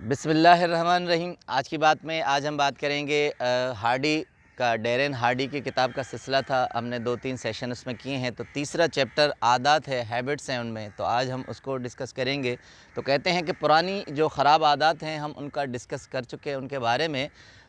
बिस्मिल्लाहिर्रहमानिर्रहीम। आज की बात में हम बात करेंगे हार्डी का, डैरेन हार्डी की किताब का सिलसिला था। हमने 2-3 सेशन उसमें किए हैं, तो तीसरा चैप्टर आदत है, हैबिट्स हैं उनमें, तो आज हम उसको डिस्कस करेंगे। तो कहते हैं कि पुरानी जो ख़राब आदत हैं हम उनका डिस्कस कर चुके हैं उनके बारे में।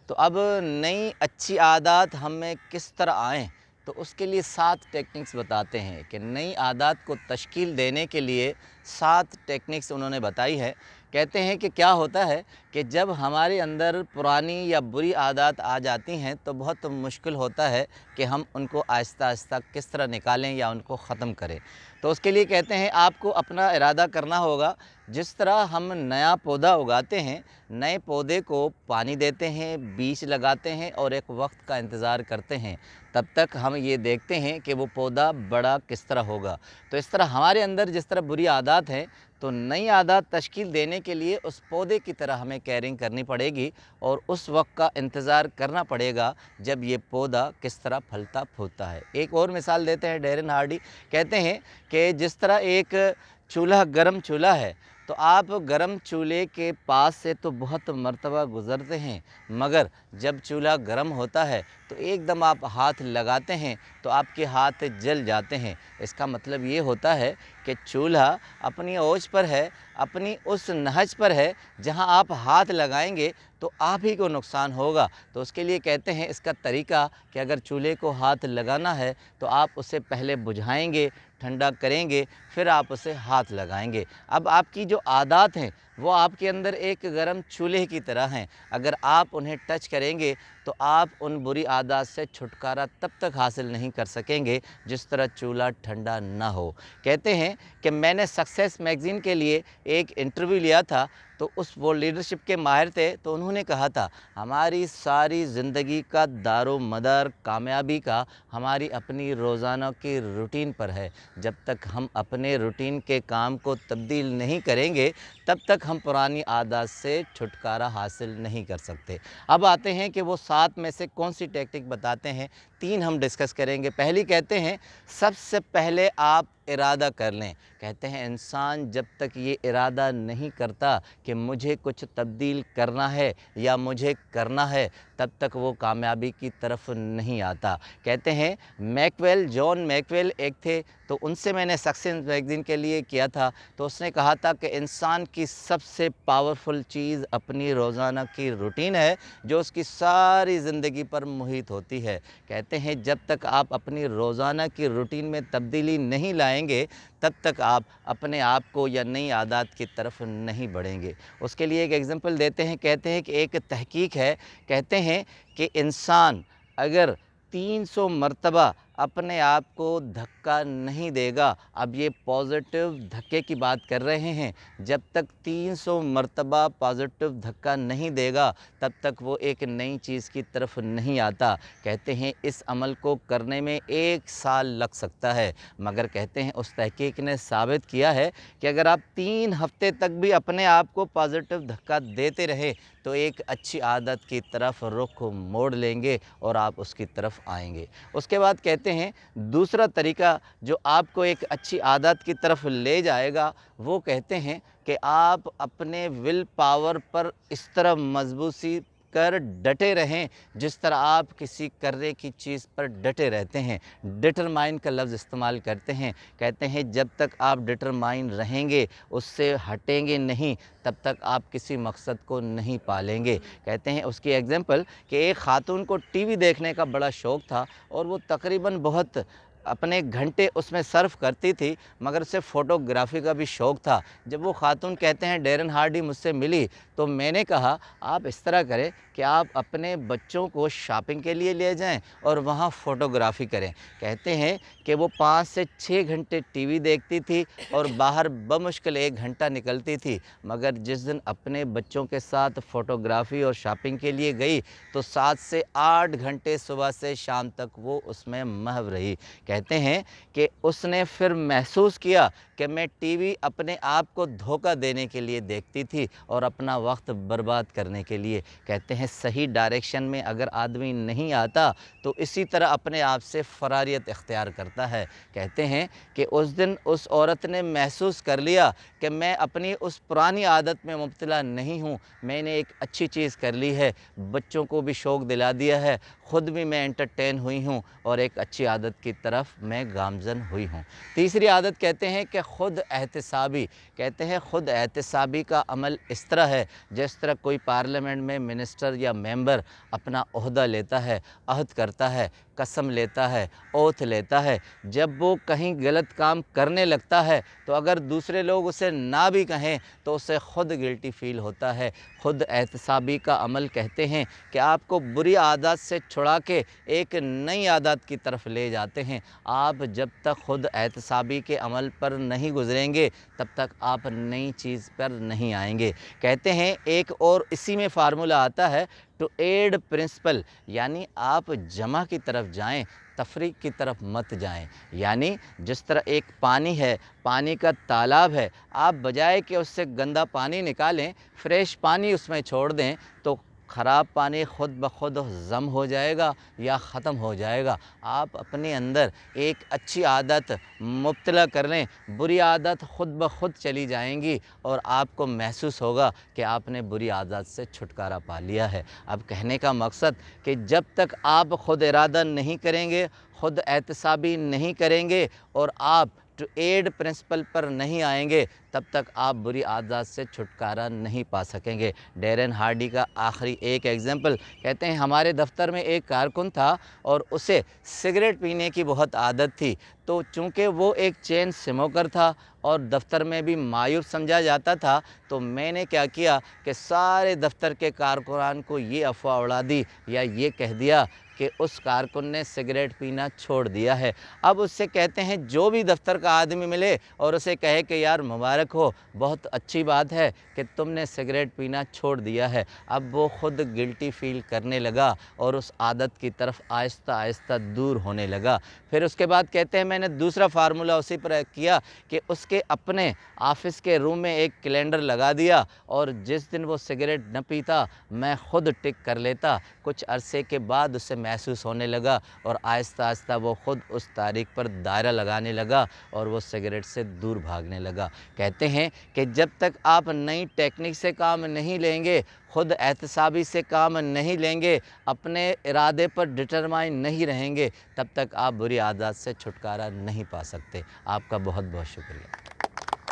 तो अब नई अच्छी आदत हम में किस तरह आएँ, तो उसके लिए 7 टेक्निक्स बताते हैं कि नई आदत को तश्कील देने के लिए 7 टेक्निक्स उन्होंने बताई है। कहते हैं कि क्या होता है कि जब हमारे अंदर पुरानी या बुरी आदत आ जाती हैं तो बहुत मुश्किल होता है कि हम उनको आहिस्ता आहिस्ता किस तरह निकालें या उनको ख़त्म करें। तो उसके लिए कहते हैं आपको अपना इरादा करना होगा। जिस तरह हम नया पौधा उगाते हैं, नए पौधे को पानी देते हैं, बीज लगाते हैं और एक वक्त का इंतज़ार करते हैं, तब तक हम ये देखते हैं कि वो पौधा बड़ा किस तरह होगा। तो इस तरह हमारे अंदर जिस तरह बुरी आदत है, तो नई आदत तश्कील देने के लिए उस पौधे की तरह हमें केयरिंग करनी पड़ेगी और उस वक्त का इंतज़ार करना पड़ेगा जब ये पौधा किस तरह फलता फूलता है। एक और मिसाल देते हैं डैरेन हार्डी। कहते हैं कि जिस तरह एक चूल्हा, गर्म चूल्हा है, तो आप गर्म चूल्हे के पास से तो बहुत मर्तबा गुज़रते हैं, मगर जब चूल्हा गर्म होता है तो एकदम आप हाथ लगाते हैं तो आपके हाथ जल जाते हैं। इसका मतलब ये होता है कि चूल्हा अपनी ओज पर है, अपनी उस नहज पर है जहां आप हाथ लगाएंगे तो आप ही को नुकसान होगा। तो उसके लिए कहते हैं इसका तरीका कि अगर चूल्हे को हाथ लगाना है तो आप उसे पहले बुझाएंगे, ठंडा करेंगे, फिर आप उसे हाथ लगाएंगे। अब आपकी जो आदत हैं वो आपके अंदर एक गर्म चूल्हे की तरह हैं। अगर आप उन्हें टच करेंगे तो आप उन बुरी आदत से छुटकारा तब तक हासिल नहीं कर सकेंगे जिस तरह चूल्हा ठंडा ना हो। कहते हैं कि मैंने सक्सेस मैगज़ीन के लिए एक इंटरव्यू लिया था, तो वो लीडरशिप के माहिर थे, तो उन्होंने कहा था हमारी सारी ज़िंदगी का दारो मदार कामयाबी का हमारी अपनी रोज़ाना की रूटीन पर है। जब तक हम अपने रूटीन के काम को तब्दील नहीं करेंगे तब तक हम पुरानी आदत से छुटकारा हासिल नहीं कर सकते। अब आते हैं कि वो 7 में से कौन सी टेक्निक बताते हैं। 3 हम डिस्कस करेंगे। पहली कहते हैं सबसे पहले आप इरादा कर लें। कहते हैं इंसान जब तक ये इरादा नहीं करता कि मुझे कुछ तब्दील करना है या मुझे करना है, तब तक वो कामयाबी की तरफ नहीं आता। कहते हैं जॉन मैकवेल एक थे, तो उनसे मैंने सक्सेस मैगज़ीन के लिए किया था, तो उसने कहा था कि इंसान की सबसे पावरफुल चीज़ अपनी रोज़ाना की रूटीन है जो उसकी सारी ज़िंदगी पर मुहित होती है। कहते हैं जब तक आप अपनी रोज़ाना की रूटीन में तब्दीली नहीं लाएंगे तब तक आप अपने आप को या नई आदत की तरफ नहीं बढ़ेंगे। उसके लिए एक एग्ज़ाम्पल देते हैं। कहते हैं कि एक तहकीक है, कहते हैं कि इंसान अगर 300 मरतबा अपने आप को धक्का नहीं देगा, अब ये पॉजिटिव धक्के की बात कर रहे हैं, जब तक 300 मरतबा पॉजिटिव धक्का नहीं देगा तब तक वो एक नई चीज़ की तरफ नहीं आता। कहते हैं इस अमल को करने में 1 साल लग सकता है, मगर कहते हैं उस तहकीक ने साबित किया है कि अगर आप 3 हफ्ते तक भी अपने आप को पॉजिटिव धक्का देते रहे तो एक अच्छी आदत की तरफ रुख मोड़ लेंगे और आप उसकी तरफ आएंगे। उसके बाद कहते हैं दूसरा तरीका जो आपको एक अच्छी आदत की तरफ ले जाएगा, वो कहते हैं कि आप अपने विल पावर पर इस तरह मजबूती कर डटे रहें जिस तरह आप किसी करने की चीज़ पर डटे रहते हैं। डिटरमाइन का लफ्ज़ इस्तेमाल करते हैं। कहते हैं जब तक आप डिटरमाइन रहेंगे, उससे हटेंगे नहीं, तब तक आप किसी मकसद को नहीं पालेंगे। कहते हैं उसकी एग्ज़ाम्पल कि एक ख़ातून को टीवी देखने का बड़ा शौक़ था और वो तकरीबन बहुत अपने घंटे उसमें सर्फ करती थी, मगर उसे फ़ोटोग्राफ़ी का भी शौक़ था। जब वो ख़ातून कहते हैं डैरेन हार्डी मुझसे मिली तो मैंने कहा आप इस तरह करें कि आप अपने बच्चों को शॉपिंग के लिए ले जाएं और वहाँ फ़ोटोग्राफ़ी करें। कहते हैं कि वो 5 से 6 घंटे टीवी देखती थी और बाहर बमुश्किल 1 घंटा निकलती थी, मगर जिस दिन अपने बच्चों के साथ फ़ोटोग्राफ़ी और शॉपिंग के लिए गई तो 7 से 8 घंटे सुबह से शाम तक वो उसमें महव रही। कहते हैं कि उसने फिर महसूस किया کہ میں ٹی وی اپنے آپ کو دھوکہ دینے کے لیے دیکھتی تھی اور اپنا وقت برباد کرنے کے لیے۔ کہتے ہیں صحیح ڈائریکشن میں اگر آدمی نہیں آتا تو اسی طرح اپنے آپ سے فراریت اختیار کرتا ہے۔ کہتے ہیں کہ اس دن اس عورت نے محسوس کر لیا کہ میں اپنی اس پرانی عادت میں مبتلا نہیں ہوں، میں نے ایک اچھی چیز کر لی ہے، بچوں کو بھی شوق دلا دیا ہے، خود بھی میں انٹرٹین ہوئی ہوں اور ایک اچھی عادت کی طرف میں گامزن ہوئی ہوں۔ تیسری عادت کہتے ہیں کہ خود احتسابی۔ کہتے ہیں خود احتسابی کا عمل اس طرح ہے جس طرح کوئی پارلیمنٹ میں منسٹر یا ممبر اپنا عہدہ لیتا ہے، عہد کرتا ہے، قسم لیتا ہے، اوتھ لیتا ہے۔ جب وہ کہیں غلط کام کرنے لگتا ہے تو اگر دوسرے لوگ اسے نہ بھی کہیں تو اسے خود گلٹی فیل ہوتا ہے۔ خود احتسابی کا عمل کہتے ہیں کہ آپ کو بری عادات سے چھڑا کے ایک نئی عادت کی طرف لے جاتے ہیں۔ آپ جب تک خود احتسابی کے عمل پر نہیں گزریں گے تب تک آپ نئی چیز پر نہیں آئیں گے۔ کہتے ہیں ایک اور اسی میں فارمولہ آتا ہے ٹو ایڈ پرنسپل، یعنی آپ جمع کی طرف جائیں، تفریق کی طرف مت جائیں۔ یعنی جس طرح ایک پانی ہے، پانی کا تالاب ہے، آپ بجائے کہ اس سے گندا پانی نکالیں، فریش پانی اس میں چھوڑ دیں تو خراب پانی خود بخود ضم ہو جائے گا یا ختم ہو جائے گا۔ آپ اپنے اندر ایک اچھی عادت مبتلا کر لیں، بری عادت خود بخود چلی جائیں گی اور آپ کو محسوس ہوگا کہ آپ نے بری عادت سے چھٹکارا پا لیا ہے۔ اب کہنے کا مقصد کہ جب تک آپ خود ارادہ نہیں کریں گے، خود احتسابی نہیں کریں گے اور آپ ٹو ایڈ پرنسپل پر نہیں آئیں گے تب تک آپ بری عادات سے چھٹکارا نہیں پا سکیں گے۔ ڈیرن ہارڈی کا آخری ایک ایگزامپل کہتے ہیں ہمارے دفتر میں ایک کارکن تھا اور اسے سگریٹ پینے کی بہت عادت تھی، تو چونکہ وہ ایک چین سموکر تھا اور دفتر میں بھی معیوب سمجھا جاتا تھا، تو میں نے کیا کیا کہ سارے دفتر کے کارکنان کو یہ افواہ اڑا دی یا یہ کہہ دیا کہ اس کارکن نے سگریٹ پینا چھوڑ دیا ہے۔ اب اس سے کہتے ہیں جو بھی دفتر کا آدمی ملے اور اسے کہے کہ یار مبارک ہو، بہت اچھی بات ہے کہ تم نے سگریٹ پینا چھوڑ دیا ہے، اب وہ خود گلٹی فیل کرنے لگا اور اس عادت کی طرف آہستہ آہستہ دور ہونے لگا۔ پھر اس کے بعد کہتے ہیں میں نے دوسرا فارمولہ اسی پر کیا کہ اس کے اپنے آفس کے روم میں ایک کیلنڈر لگا دیا اور جس دن وہ سگریٹ نہ پیتا میں خود ٹک کر لیتا۔ کچھ عرصے کے بعد اسے محسوس ہونے لگا اور آہستہ آہستہ وہ خود اس تاریخ پر دائرہ لگانے لگا اور وہ سگریٹ سے دور بھاگنے لگا۔ کہتے ہیں کہ جب تک آپ نئی ٹیکنیک سے کام نہیں لیں گے، خود احتسابی سے کام نہیں لیں گے، اپنے ارادے پر ڈٹرمائن نہیں رہیں گے، تب تک آپ بری عادات سے چھٹکارا نہیں پا سکتے۔ آپ کا بہت بہت شکریہ۔